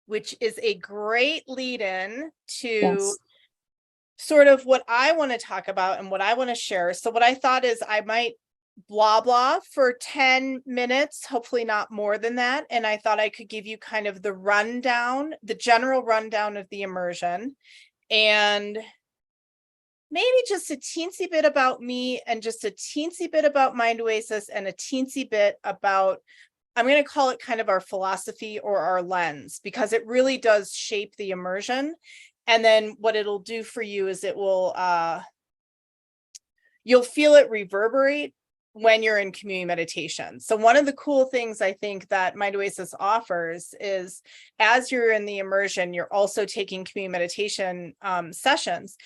which is a great lead-in to Yes. sort of what I want to talk about and what I want to share. So what I thought is I might blah blah for 10 minutes, hopefully not more than that. And I thought I could give you kind of the rundown, the general rundown of the immersion, and maybe just a teensy bit about me and just a teensy bit about Mind Oasis and a teensy bit about, I'm going to call it kind of our philosophy or our lens, because it really does shape the immersion. And then what it'll do for you is it will, you'll feel it reverberate when you're in community meditation. So one of the cool things I think that Mind Oasis offers is, as you're in the immersion, you're also taking community meditation sessions.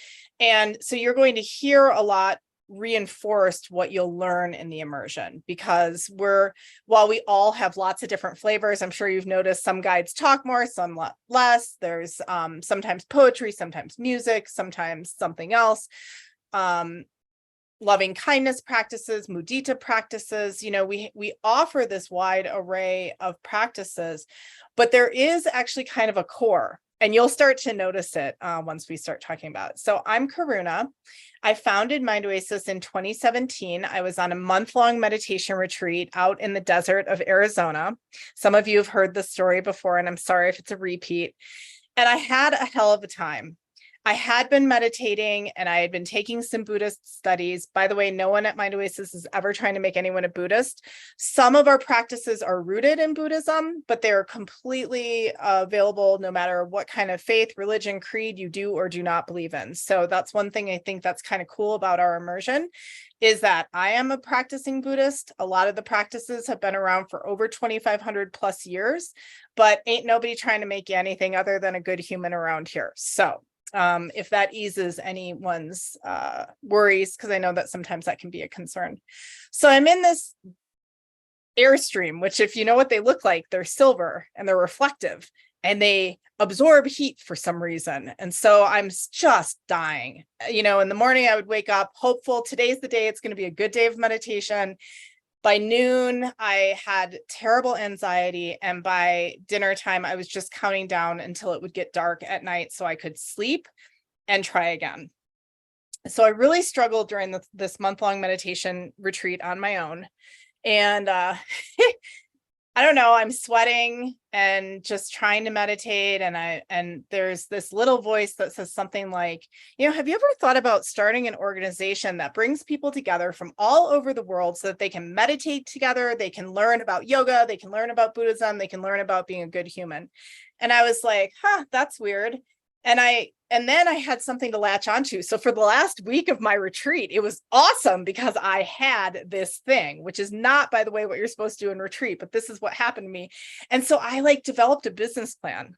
And so you're going to hear a lot reinforced what you'll learn in the immersion, because while we all have lots of different flavors, I'm sure you've noticed some guides talk more, some less. There's sometimes poetry, sometimes music, sometimes something else. Loving kindness practices, mudita practices, we offer this wide array of practices, but there is actually kind of a core, and you'll start to notice it once we start talking about it. So I'm Karuna. I founded Mind Oasis in 2017. I was on a month-long meditation retreat out in the desert of Arizona. Some of you have heard this story before, and I'm sorry if it's a repeat. And I had a hell of a time. I had been meditating and I had been taking some Buddhist studies. By the way, no one at Mind Oasis is ever trying to make anyone a Buddhist. Some of our practices are rooted in Buddhism, but they're completely available no matter what kind of faith, religion, creed you do or do not believe in. So that's one thing I think that's kind of cool about our immersion, is that I am a practicing Buddhist. A lot of the practices have been around for over 2,500 plus years, but ain't nobody trying to make you anything other than a good human around here. So if that eases anyone's worries, because I know that sometimes that can be a concern. So I'm in this Airstream, which, if you know what they look like, they're silver and they're reflective and they absorb heat for some reason. And so I'm just dying. In the morning I would wake up hopeful, today's the day, it's going to be a good day of meditation. By noon, I had terrible anxiety, and by dinner time, I was just counting down until it would get dark at night so I could sleep and try again. So I really struggled during this month-long meditation retreat on my own. And I don't know, I'm sweating and just trying to meditate. And there's this little voice that says something like, have you ever thought about starting an organization that brings people together from all over the world so that they can meditate together, they can learn about yoga, they can learn about Buddhism, they can learn about being a good human? And I was like, that's weird. And then I had something to latch onto. So for the last week of my retreat, it was awesome because I had this thing, which is not, by the way, what you're supposed to do in retreat, but this is what happened to me. And so I developed a business plan,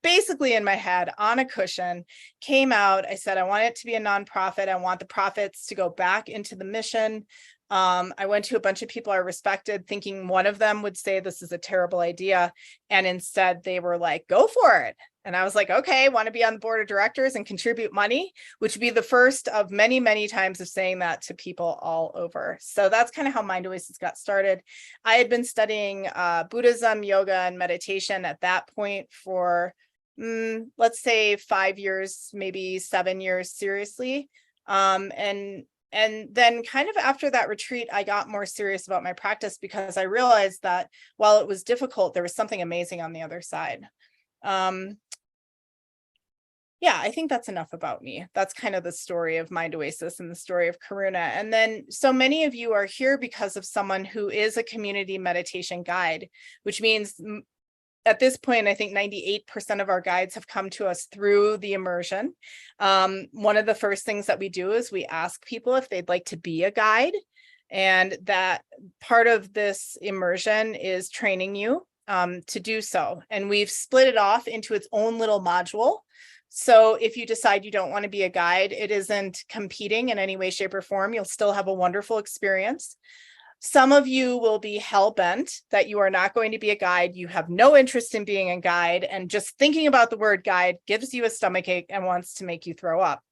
basically in my head on a cushion, came out. I said, I want it to be a nonprofit. I want the profits to go back into the mission. I went to a bunch of people I respected, thinking one of them would say this is a terrible idea. And instead they were like, go for it. And I was like, okay, want to be on the board of directors and contribute money, which would be the first of many, many times of saying that to people all over. So that's kind of how Mind Oasis got started. I had been studying Buddhism, yoga, and meditation at that point for, let's say 5 years, maybe 7 years seriously. And then kind of after that retreat, I got more serious about my practice because I realized that while it was difficult, there was something amazing on the other side. Yeah, I think that's enough about me. That's kind of the story of Mind Oasis and the story of Karuna. And then so many of you are here because of someone who is a community meditation guide, which means at this point, I think 98% of our guides have come to us through the immersion. One of the first things that we do is we ask people if they'd like to be a guide. And that part of this immersion is training you to do so. And we've split it off into its own little module. So if you decide you don't want to be a guide, it isn't competing in any way, shape, or form. You'll still have a wonderful experience. Some of you will be hell-bent that you are not going to be a guide. You have no interest in being a guide, and just thinking about the word guide gives you a stomachache and wants to make you throw up.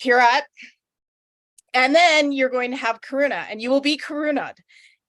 Pirat. And then you're going to have Karuna, and you will be Karuna'd.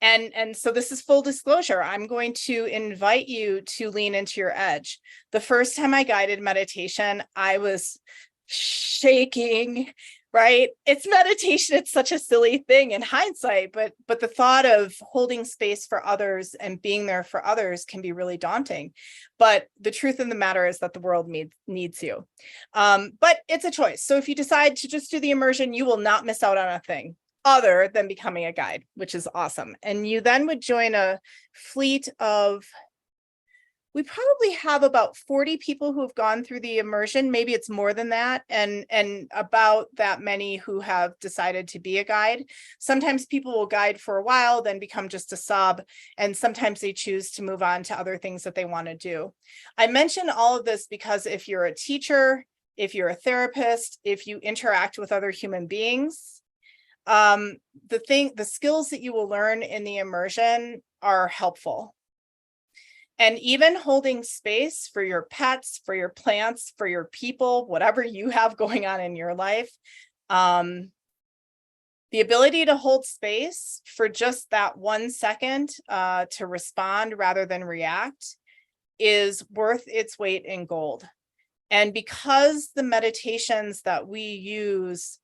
And so this is full disclosure. I'm going to invite you to lean into your edge. The first time I guided meditation, I was shaking, right? It's meditation. It's such a silly thing in hindsight, but the thought of holding space for others and being there for others can be really daunting. But the truth of the matter is that the world needs you. But it's a choice. So if you decide to just do the immersion, you will not miss out on a thing other than becoming a guide, which is awesome. And you then would join a fleet of, we probably have about 40 people who have gone through the immersion. Maybe it's more than that. And about that many who have decided to be a guide. Sometimes people will guide for a while, then become just a sub. And sometimes they choose to move on to other things that they want to do. I mention all of this because if you're a teacher, if you're a therapist, if you interact with other human beings, the skills that you will learn in the immersion are helpful. And even holding space for your pets, for your plants, for your people, whatever you have going on in your life, the ability to hold space for just that 1 second to respond rather than react is worth its weight in gold. And because the meditations that we use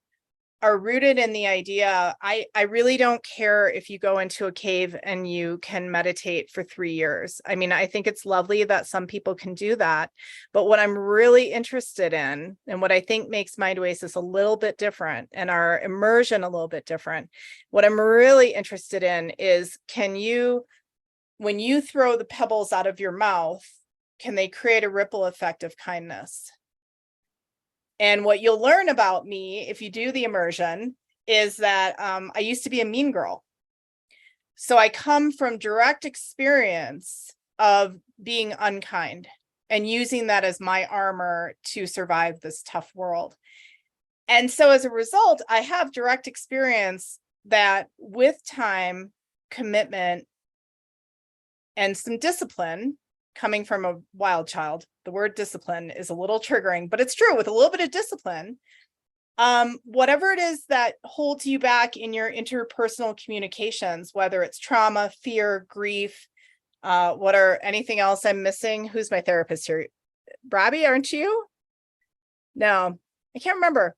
are rooted in the idea, I really don't care if you go into a cave and you can meditate for 3 years. I mean, I think it's lovely that some people can do that. But what I'm really interested in, and what I think makes Mind Oasis a little bit different and our immersion a little bit different, what I'm really interested in is, can you, when you throw the pebbles out of your mouth, can they create a ripple effect of kindness? And what you'll learn about me if you do the immersion is that I used to be a mean girl. So I come from direct experience of being unkind and using that as my armor to survive this tough world. And so as a result, I have direct experience that with time, commitment, and some discipline, coming from a wild child, the word discipline is a little triggering, but it's true. With a little bit of discipline, whatever it is that holds you back in your interpersonal communications, whether it's trauma, fear, grief, anything else I'm missing? Who's my therapist here? Robbie, aren't you? No, I can't remember.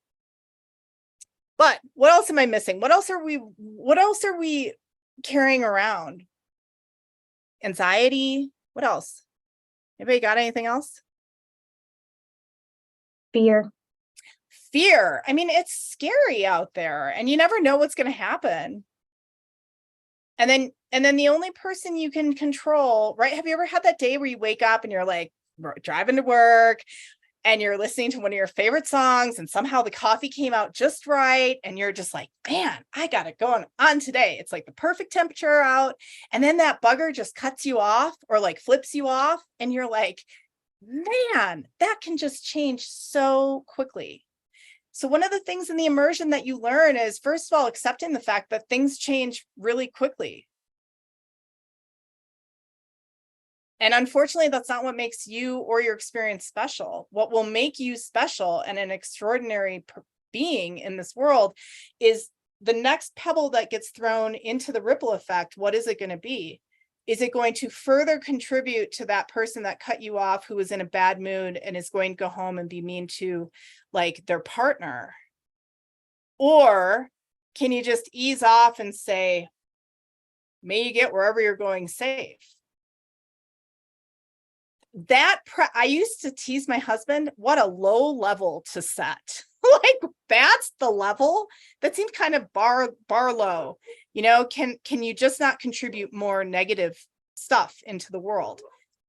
But what else am I missing? What else are we carrying around? Anxiety? What else? Anybody got anything else? Fear. I mean, it's scary out there and you never know what's going to happen. And then the only person you can control, right? Have you ever had that day where you wake up and you're like driving to work and you're listening to one of your favorite songs and somehow the coffee came out just right and you're just like, man, I got it going on today. It's like the perfect temperature out. And then that bugger just cuts you off or like flips you off and you're like, man, that can just change so quickly. So one of the things in the immersion that you learn is, first of all, accepting the fact that things change really quickly. And unfortunately, that's not what makes you or your experience special. What will make you special and an extraordinary being in this world is the next pebble that gets thrown into the ripple effect. What is it going to be? Is it going to further contribute to that person that cut you off, who is in a bad mood and is going to go home and be mean to like their partner? Or can you just ease off and say, may you get wherever you're going safe? I used to tease my husband, what a low level to set. Like, that's the level that seemed kind of bar low. You know, can you just not contribute more negative stuff into the world?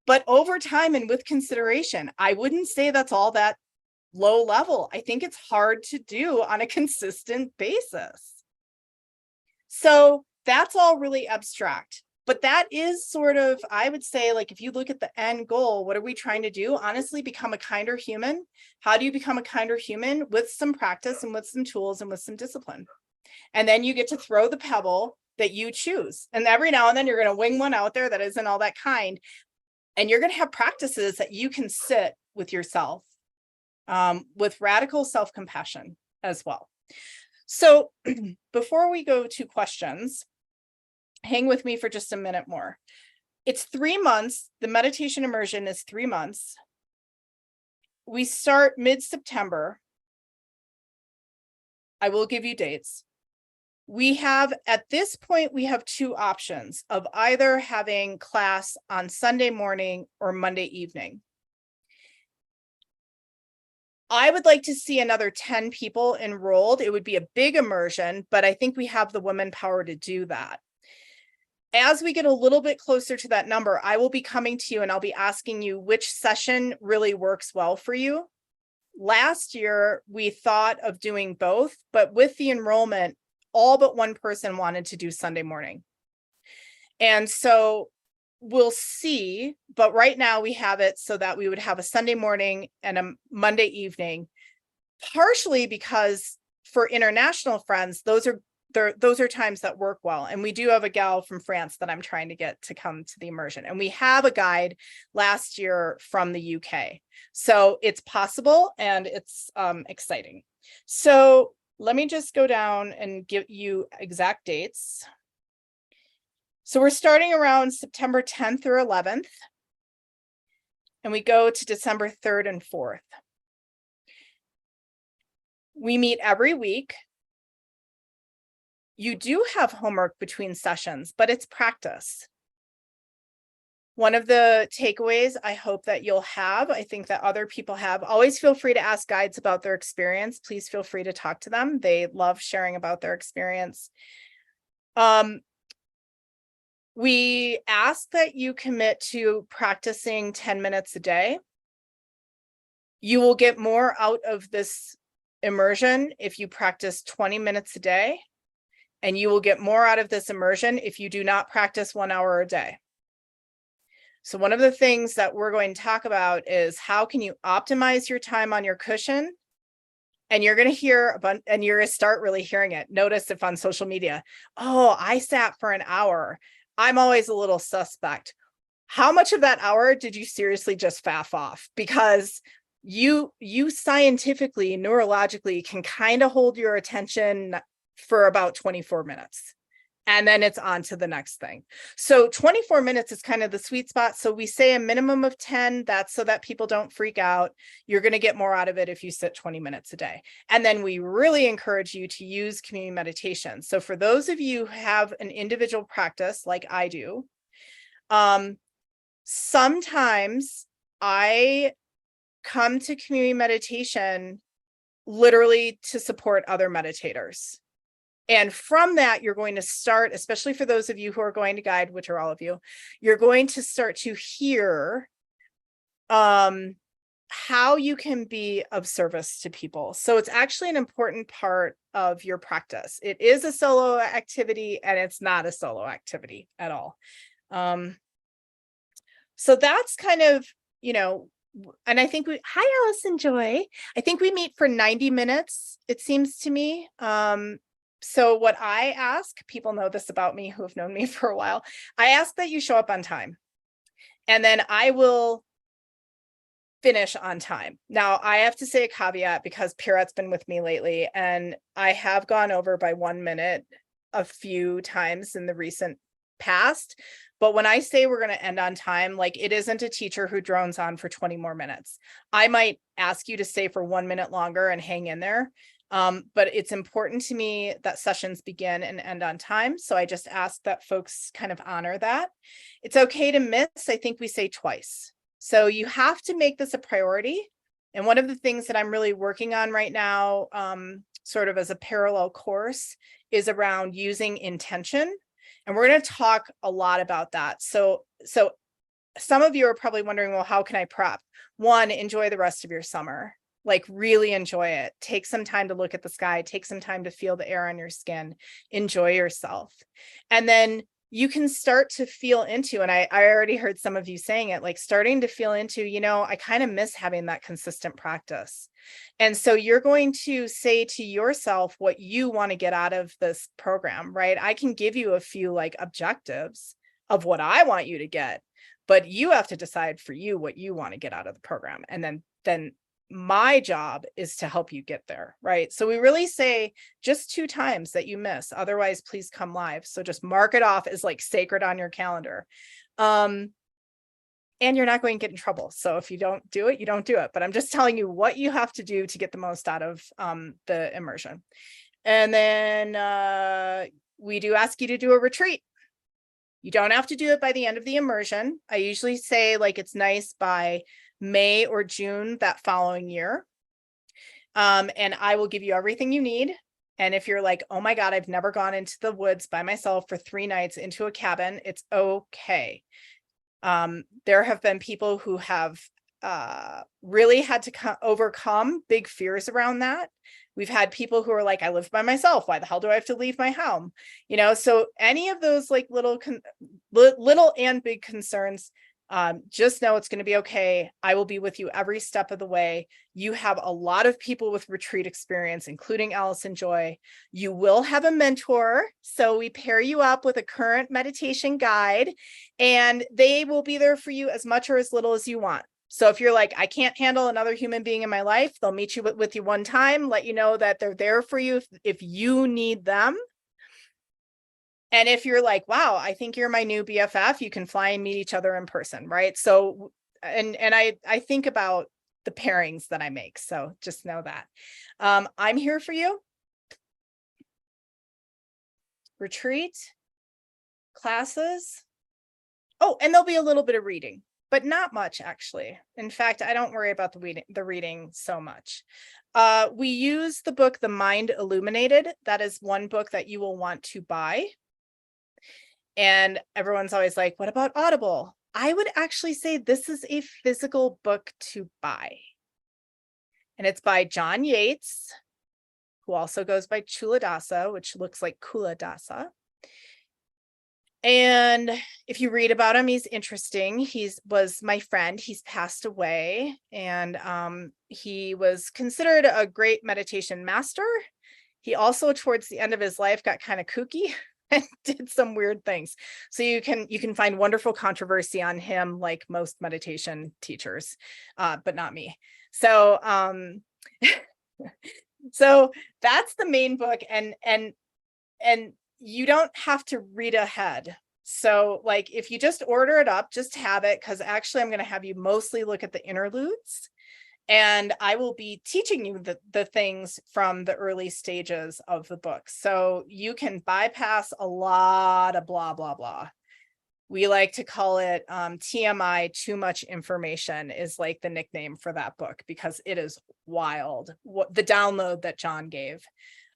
But over time and with consideration, I wouldn't say that's all that low level. I think it's hard to do on a consistent basis. So that's all really abstract. But that is sort of, I would say, like, if you look at the end goal, what are we trying to do? Honestly, become a kinder human. How do you become a kinder human? With some practice and with some tools and with some discipline. And then you get to throw the pebble that you choose. And every now and then you're going to wing one out there that isn't all that kind. And you're going to have practices that you can sit with yourself with radical self-compassion as well. So before we go to questions, hang with me for just a minute more. It's 3 months. The meditation immersion is 3 months. We start mid-September. I will give you dates. We have, at this point, we have 2 options of either having class on Sunday morning or Monday evening. I would like to see another 10 people enrolled. It would be a big immersion, but I think we have the woman power to do that. As we get a little bit closer to that number, I will be coming to you and I'll be asking you which session really works well for you. Last year, we thought of doing both, but with the enrollment, all but one person wanted to do Sunday morning. And so we'll see, but right now we have it so that we would have a Sunday morning and a Monday evening, partially because for international friends, those are times that work well. And we do have a gal from France that I'm trying to get to come to the immersion. And we have a guide last year from the UK. So it's possible and it's exciting. So let me just go down and give you exact dates. So we're starting around September 10th or 11th. And we go to December 3rd and 4th. We meet every week. You do have homework between sessions, but it's practice. One of the takeaways I hope that you'll have, I think that other people have, always feel free to ask guides about their experience. Please feel free to talk to them. They love sharing about their experience. We ask that you commit to practicing 10 minutes a day. You will get more out of this immersion if you practice 20 minutes a day. And you will get more out of this immersion if you do not practice 1 hour a day. So one of the things that we're going to talk about is how can you optimize your time on your cushion? And you're going to hear a bunch, and you're going to start really hearing it. Notice if on social media, oh, I sat for an hour. I'm always a little suspect. How much of that hour did you seriously just faff off? Because you scientifically, neurologically can kind of hold your attention for about 24 minutes. And then it's on to the next thing. So 24 minutes is kind of the sweet spot. So we say a minimum of 10, that's so that people don't freak out. You're going to get more out of it if you sit 20 minutes a day. And then we really encourage you to use community meditation. So for those of you who have an individual practice like I do, sometimes I come to community meditation literally to support other meditators. And from that, you're going to start, especially for those of you who are going to guide, which are all of you, you're going to start to hear how you can be of service to people. So it's actually an important part of your practice. It is a solo activity and it's not a solo activity at all. So that's kind of, and I think hi, Allison Joy. I think we meet for 90 minutes, it seems to me. So what I ask, people know this about me who have known me for a while, I ask that you show up on time and then I will finish on time. Now I have to say a caveat because Pierrette's been with me lately and I have gone over by 1 minute a few times in the recent past. But when I say we're going to end on time, like it isn't a teacher who drones on for 20 more minutes. I might ask you to stay for 1 minute longer and hang in there. But it's important to me that sessions begin and end on time. So I just ask that folks kind of honor that. It's okay to miss, I think we say twice. So you have to make this a priority. And one of the things that I'm really working on right now, sort of as a parallel course, is around using intention. And we're going to talk a lot about that. So some of you are probably wondering, well, how can I prep? One, enjoy the rest of your summer. Like really enjoy it. Take some time to look at the sky, take some time to feel the air on your skin, enjoy yourself. And then you can start to feel into, and I already heard some of you saying it, like starting to feel into, I kind of miss having that consistent practice. And so you're going to say to yourself what you want to get out of this program, right? I can give you a few like objectives of what I want you to get, but you have to decide for you what you want to get out of the program. And then my job is to help you get there, right? So we really say just 2 times that you miss, otherwise please come live. So just mark it off as like sacred on your calendar. And you're not going to get in trouble. So if you don't do it, you don't do it. But I'm just telling you what you have to do to get the most out of the immersion. And then we do ask you to do a retreat. You don't have to do it by the end of the immersion. I usually say like it's nice by May or June that following year. And I will give you everything you need. And if you're like, oh my God, I've never gone into the woods by myself for 3 nights into a cabin, it's okay. There have been people who have really had to overcome big fears around that. We've had people who are like, I live by myself. Why the hell do I have to leave my home? You know, so any of those like little and big concerns, just know it's going to be okay. I will be with you every step of the way. You have a lot of people with retreat experience, including Allison Joy. You will have a mentor. So we pair you up with a current meditation guide, and they will be there for you as much or as little as you want. So if you're like, I can't handle another human being in my life, they'll meet you with you one time, let you know that they're there for you if you need them. And if you're like, wow, I think you're my new BFF, you can fly and meet each other in person, right? So, and I think about the pairings that I make. So just know that. I'm here for you. Retreat, classes. Oh, and there'll be a little bit of reading, but not much actually. In fact, I don't worry about the reading so much. We use the book, The Mind Illuminated. That is one book that you will want to buy. And everyone's always like, what about Audible? I would actually say this is a physical book to buy. And it's by John Yates, who also goes by Chuladasa, which looks like Kuladasa. And if you read about him, he's interesting. Was my friend. He's passed away, and he was considered a great meditation master. He also, towards the end of his life, got kind of kooky and did some weird things. So you can find wonderful controversy on him, like most meditation teachers, but not me. So so that's the main book, and you don't have to read ahead. So like if you just order it up, just have it, because actually I'm going to have you mostly look at the interludes, and I will be teaching you the things from the early stages of the book. So you can bypass a lot of blah, blah, blah. We like to call it TMI, too much information, is like the nickname for that book, because it is wild, the download that John gave.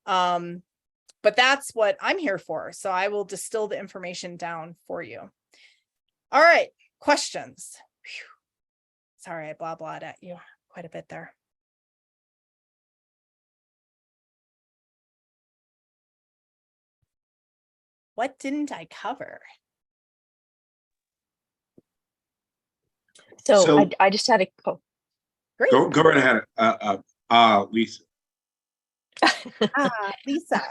But that's what I'm here for. So I will distill the information down for you. All right, questions. Whew. Sorry, I blah blahed at you quite a bit there. What didn't I cover? So I just had a great. Go right ahead, Lisa. Lisa.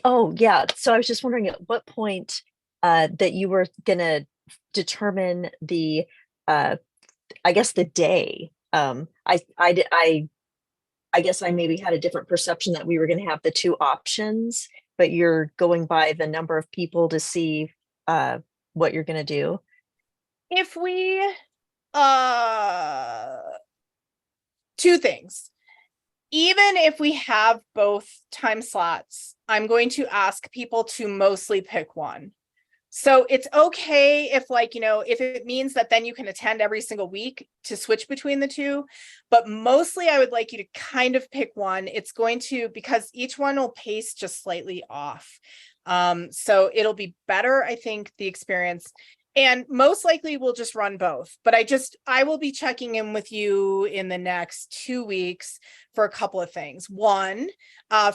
Oh yeah. So I was just wondering at what point that you were gonna determine the I guess the day. I guess I maybe had a different perception that we were going to have the 2 options, but you're going by the number of people to see what you're going to do. If we 2 things. Even if we have both time slots, I'm going to ask people to mostly pick one. So it's okay if, like, you know, if it means that then you can attend every single week, to switch between the 2, but mostly I would like you to kind of pick one. It's going to, because each one will pace just slightly off. So it'll be better, I think, the experience. And most likely we'll just run both, but I will be checking in with you in the next 2 weeks for a couple of things. One,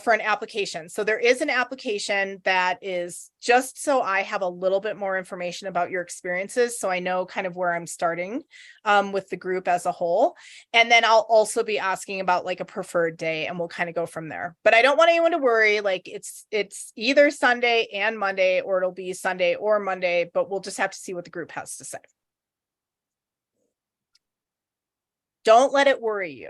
for an application. So there is an application that is just so I have a little bit more information about your experiences, so I know kind of where I'm starting with the group as a whole. And then I'll also be asking about like a preferred day, and we'll kind of go from there. But I don't want anyone to worry, like it's either Sunday and Monday, or it'll be Sunday or Monday, but we'll just have to see what the group has to say. Don't let it worry you.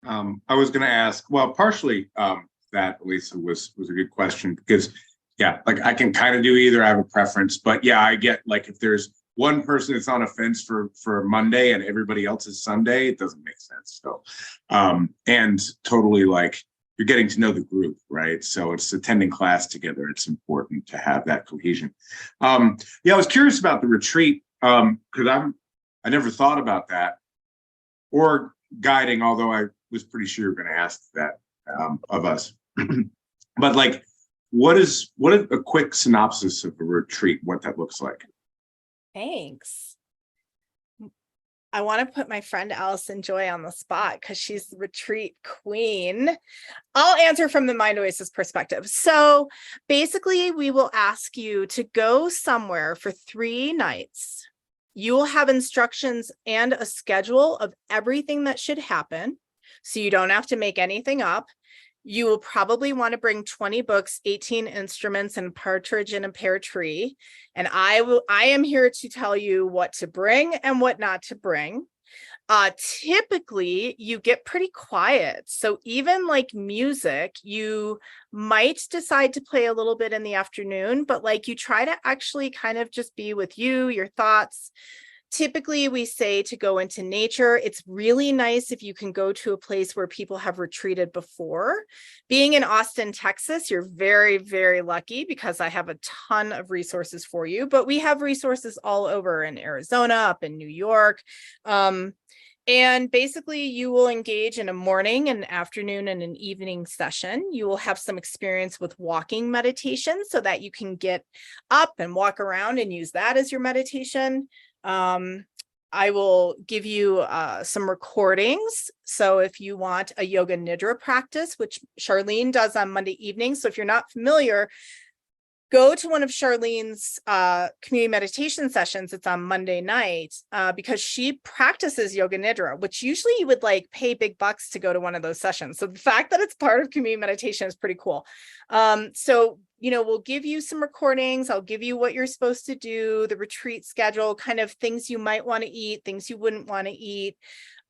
I was going to ask, well, partially that, Lisa, was a good question because, yeah, like I can kind of do either. I have a preference, but yeah, I get like if there's one person that's on a fence for Monday and everybody else is Sunday, it doesn't make sense. So, and totally like you're getting to know the group, right? So it's attending class together. It's important to have that cohesion. Yeah, I was curious about the retreat because I never thought about that or guiding, although I was pretty sure you're going to ask that of us. But like, what is a quick synopsis of a retreat, what that looks like? Thanks. I want to put my friend Allison Joy on the spot because she's the retreat queen. I'll answer from the Mind Oasis perspective. So basically, we will ask you to go somewhere for 3 nights. You will have instructions and a schedule of everything that should happen, so you don't have to make anything up. You will probably want to bring 20 books, 18 instruments, and a partridge in a pear tree. And I am here to tell you what to bring and what not to bring. Typically you get pretty quiet. So even like music, you might decide to play a little bit in the afternoon, but like you try to actually kind of just be with you, your thoughts. Typically we say to go into nature. It's really nice if you can go to a place where people have retreated before. Being in Austin, Texas, you're very, very lucky because I have a ton of resources for you, but we have resources all over in Arizona, up in New York. And basically you will engage in a morning, an afternoon, and an evening session. You will have some experience with walking meditation so that you can get up and walk around and use that as your meditation. I will give you some recordings. So if you want a yoga nidra practice, which Charlene does on Monday evening. So if you're not familiar, go to one of Charlene's community meditation sessions. It's on Monday night because she practices yoga nidra, which usually you would like pay big bucks to go to one of those sessions. So the fact that it's part of community meditation is pretty cool. So, we'll give you some recordings. I'll give you what you're supposed to do, the retreat schedule, kind of things you might want to eat, things you wouldn't want to eat.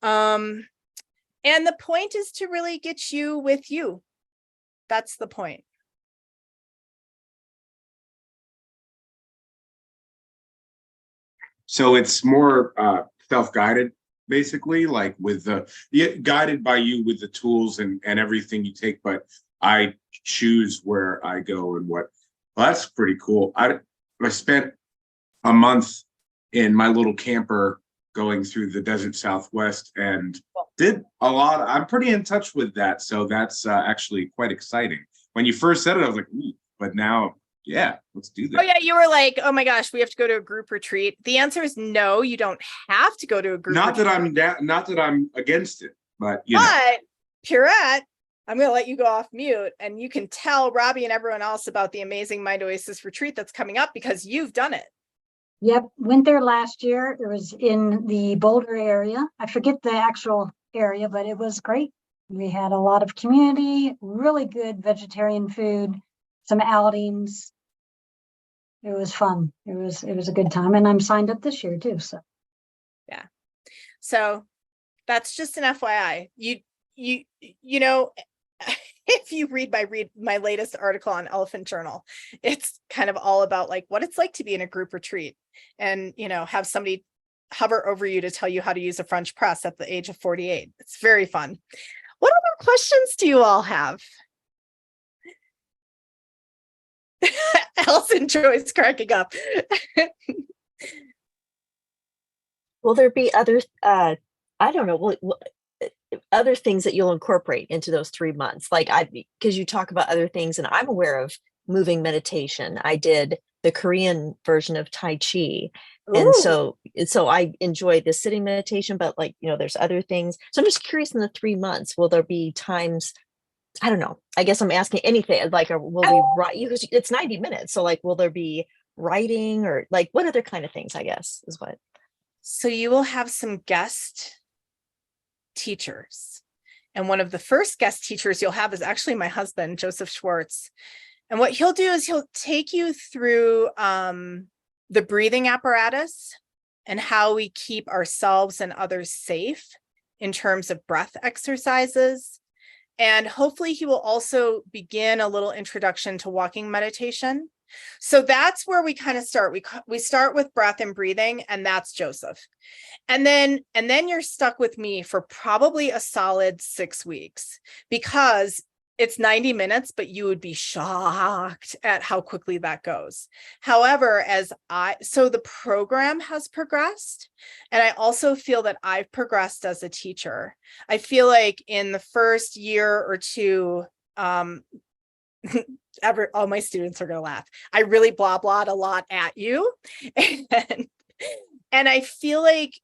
And the point is to really get you with you. That's the point. So it's more self-guided, basically, like with guided by you with the tools and everything you take, but I choose where I go and what. Well, that's pretty cool. I spent a month in my little camper going through the desert Southwest and did a lot. I'm pretty in touch with that. So that's actually quite exciting. When you first said it, I was like, ooh, but now, yeah, let's do that. Oh yeah, you were like, oh my gosh, we have to go to a group retreat. The answer is no, you don't have to go to a group retreat. Not that I'm against it, but Purette, I'm going to let you go off mute and you can tell Robbie and everyone else about the amazing Mind Oasis retreat that's coming up because you've done it. Yep, went there last year. It was in the Boulder area. I forget the actual area, but it was great. We had a lot of community, really good vegetarian food, some outings. It was fun. It was a good time, and I'm signed up this year too. So, yeah. So that's just an FYI. You know, if you read my latest article on Elephant Journal, it's kind of all about like what it's like to be in a group retreat and, have somebody hover over you to tell you how to use a French press at the age of 48. It's very fun. What other questions do you all have? Allison Joy's cracking up. Will there be other, I don't know, other things that you'll incorporate into those 3 months? Like because you talk about other things and I'm aware of moving meditation. I did the Korean version of Tai Chi. Ooh. And so I enjoy the sitting meditation, but there's other things. So I'm just curious, in the 3 months, will there be times, I don't know, I guess I'm asking anything, like, will we write, because it's 90 minutes. So like, will there be writing or like, what other kind of things, I guess, is what. So you will have some guest teachers. And one of the first guest teachers you'll have is actually my husband, Joseph Schwartz. And what he'll do is he'll take you through the breathing apparatus and how we keep ourselves and others safe in terms of breath exercises. And hopefully he will also begin a little introduction to walking meditation. So that's where we kind of start. We start with breath and breathing, and that's Joseph. And then you're stuck with me for probably a solid 6 weeks, because it's 90 minutes, but you would be shocked at how quickly that goes. However, so the program has progressed, and I also feel that I've progressed as a teacher. I feel like in the first year or two, all my students are going to laugh. I really blah blahed a lot at you. And I feel like,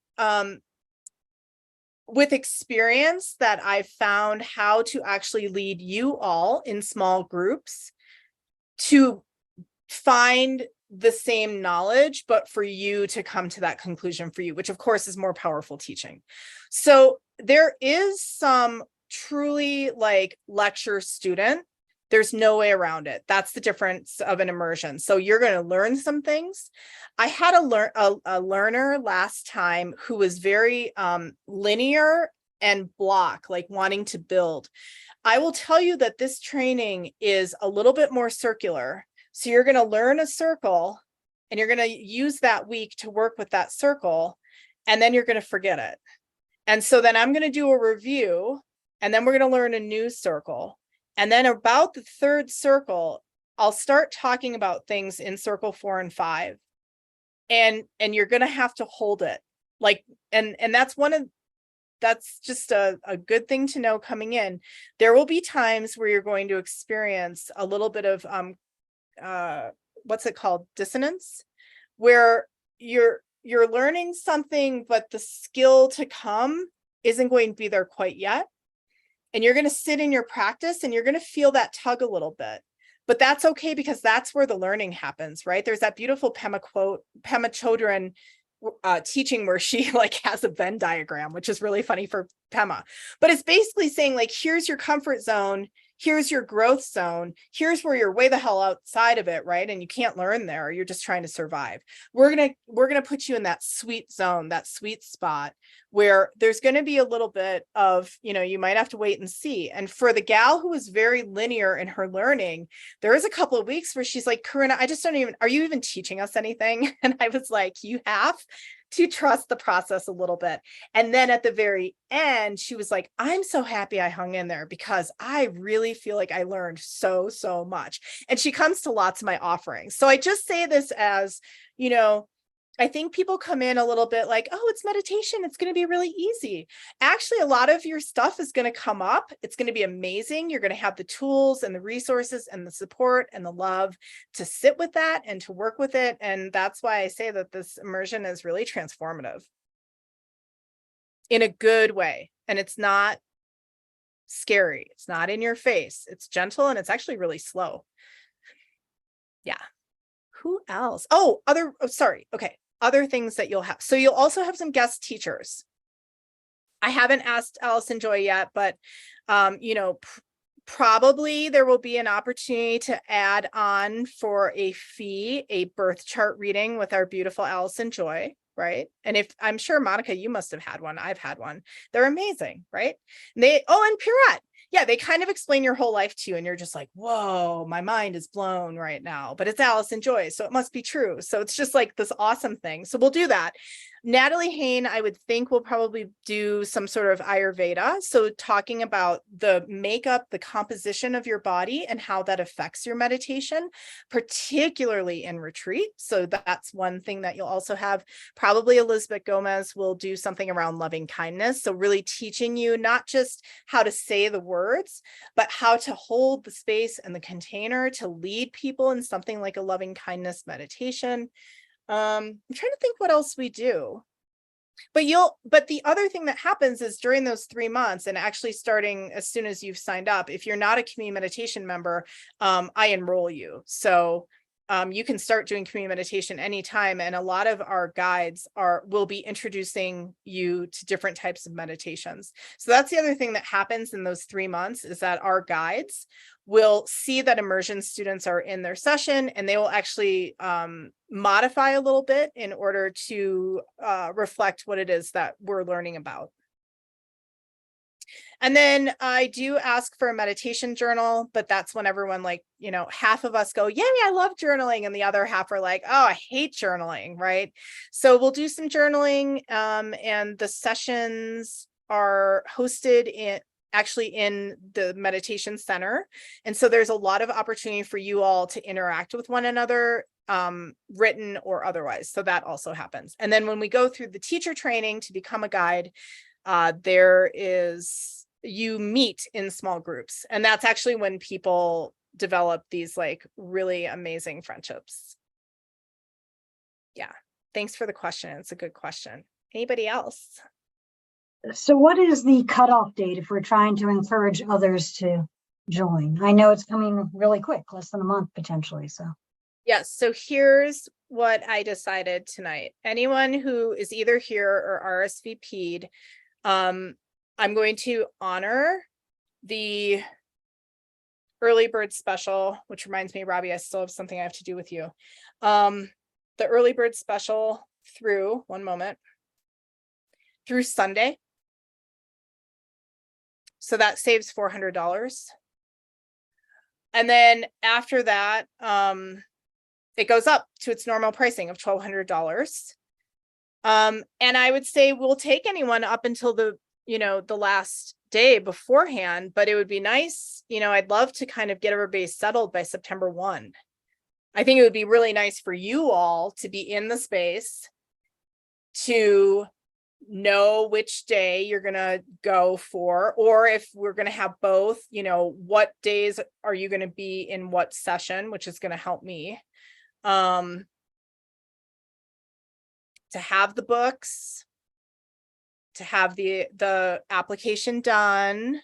with experience, that I've found how to actually lead you all in small groups to find the same knowledge, but for you to come to that conclusion for you, which of course is more powerful teaching. So there is some truly like lecture student. There's no way around it. That's the difference of an immersion. So you're going to learn some things. I had a learner last time who was very linear and block, like wanting to build. I will tell you that this training is a little bit more circular. So you're going to learn a circle, and you're going to use that week to work with that circle, and then you're going to forget it. And so then I'm going to do a review, and then we're going to learn a new circle. And then about the third circle, I'll start talking about things in circle 4 and 5. And you're going to have to hold it. Like, and that's just a good thing to know coming in. There will be times where you're going to experience a little bit of, what's it called? Dissonance, where you're learning something, but the skill to come isn't going to be there quite yet. And you're going to sit in your practice and you're going to feel that tug a little bit, but that's okay, because that's where the learning happens, right? There's that beautiful Pema quote, Pema Chodron teaching, where she like has a Venn diagram, which is really funny for Pema, but it's basically saying like, here's your comfort zone. Here's your growth zone. Here's where you're way the hell outside of it, right? And you can't learn there. You're just trying to survive. We're gonna put you in that sweet zone, that sweet spot, where there's going to be a little bit of, you might have to wait and see. And for the gal who is very linear in her learning, there is a couple of weeks where she's like, Corinna, are you even teaching us anything? And I was like, you have to trust the process a little bit. And then at the very end, she was like, I'm so happy I hung in there, because I really feel like I learned so much. And she comes to lots of my offerings. So I just say this as, I think people come in a little bit like, oh, it's meditation, it's going to be really easy. Actually, a lot of your stuff is going to come up. It's going to be amazing. You're going to have the tools and the resources and the support and the love to sit with that and to work with it. And that's why I say that this immersion is really transformative in a good way. And it's not scary. It's not in your face. It's gentle, and it's actually really slow. Yeah. Who else? Other things that you'll have. So you'll also have some guest teachers. I haven't asked Allison Joy yet, but probably there will be an opportunity to add on for a fee, a birth chart reading with our beautiful Allison Joy, right? And I'm sure, Monica, you must have had one. I've had one. They're amazing, right? And Pierrette. Yeah, they kind of explain your whole life to you, and you're just like, whoa, my mind is blown right now, but it's Allison Joy, so it must be true. So it's just like this awesome thing. So we'll do that. Natalie Hain, I would think, will probably do some sort of Ayurveda. So talking about the makeup, the composition of your body and how that affects your meditation, particularly in retreat. So that's one thing that you'll also have. Probably Elizabeth Gomez will do something around loving kindness. So really teaching you not just how to say the words, but how to hold the space and the container to lead people in something like a loving kindness meditation. I'm trying to think what else we do. But the other thing that happens is during those 3 months, and actually starting as soon as you've signed up, if you're not a community meditation member, I enroll you. So you can start doing community meditation anytime. And a lot of our guides will be introducing you to different types of meditations. So that's the other thing that happens in those 3 months, is that our guides will see that immersion students are in their session, and they will actually modify a little bit in order to reflect what it is that we're learning about. And then I do ask for a meditation journal, but that's when everyone, like, you know, half of us go, yay, I love journaling. And the other half are like, oh, I hate journaling, right? So we'll do some journaling, and the sessions are hosted actually in the meditation center. And so there's a lot of opportunity for you all to interact with one another, written or otherwise. So that also happens. And then when we go through the teacher training to become a guide, you meet in small groups, and that's actually when people develop these like really amazing friendships. Yeah, thanks for the question. It's a good question. Anybody else? So what is the cutoff date if we're trying to encourage others to join? I know it's coming really quick, less than a month potentially. So Yes, so here's what I decided tonight. Anyone who is either here or RSVP'd, I'm going to honor the early bird special, which reminds me, Robbie, I still have something I have to do with you. The early bird special through, one moment, through Sunday. So that saves $400. And then after that, it goes up to its normal pricing of $1,200. And I would say we'll take anyone up until the last day beforehand, but it would be nice, I'd love to kind of get everybody settled by September 1. I think it would be really nice for you all to be in the space, to know which day you're going to go for, or if we're going to have both, what days are you going to be in what session, which is going to help me to have the books, to have the application done,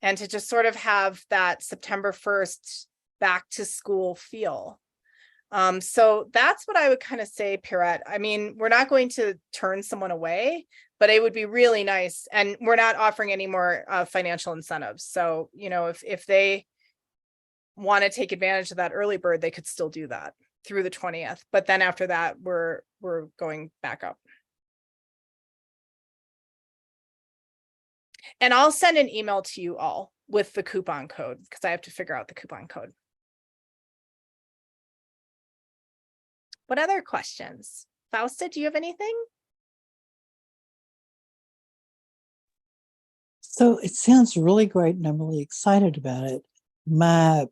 and to just sort of have that September 1st back to school feel. So that's what I would kind of say, Pierrette. I mean, we're not going to turn someone away, but it would be really nice. And we're not offering any more financial incentives. So, if they want to take advantage of that early bird, they could still do that through the 20th. But then after that, we're going back up. And I'll send an email to you all with the coupon code, because I have to figure out the coupon code. What other questions? Fausta, do you have anything? So it sounds really great, and I'm really excited about it. My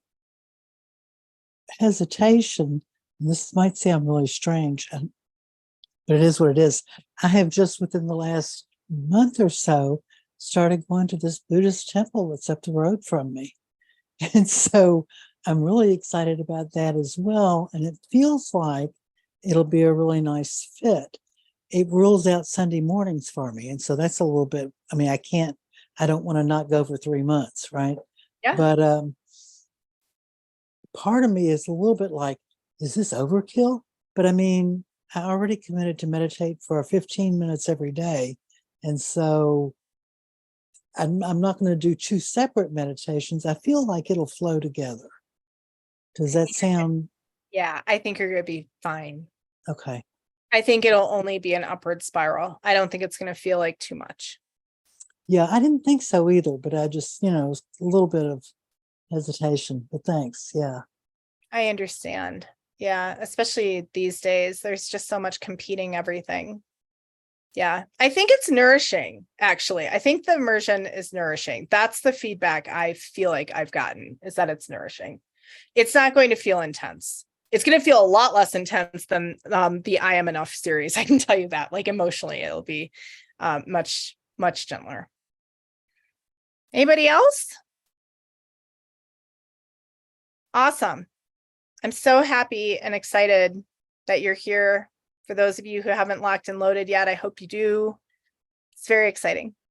hesitation, and this might sound really strange, but it is what it is. I have just within the last month or so started going to this Buddhist temple that's up the road from me. And so I'm really excited about that as well. And it feels like it'll be a really nice fit. It rules out Sunday mornings for me. And so that's a little bit, I don't want to not go for 3 months, right? Yeah. But part of me is a little bit like, is this overkill? But I already committed to meditate for 15 minutes every day. And so I'm not going to do 2 separate meditations. I feel like it'll flow together. Does that sound? Yeah, I think you're going to be fine. Okay. I think it'll only be an upward spiral. I don't think it's going to feel like too much. Yeah, I didn't think so either, but I just, a little bit of hesitation, but thanks. Yeah. I understand. Yeah, especially these days, there's just so much competing everything. Yeah, I think it's nourishing, actually. I think the immersion is nourishing. That's the feedback I feel like I've gotten, is that it's nourishing. It's not going to feel intense. It's going to feel a lot less intense than the I Am Enough series. I can tell you that. Like, emotionally, it'll be much, much gentler. Anybody else? Awesome. I'm so happy and excited that you're here. For those of you who haven't locked and loaded yet, I hope you do. It's very exciting.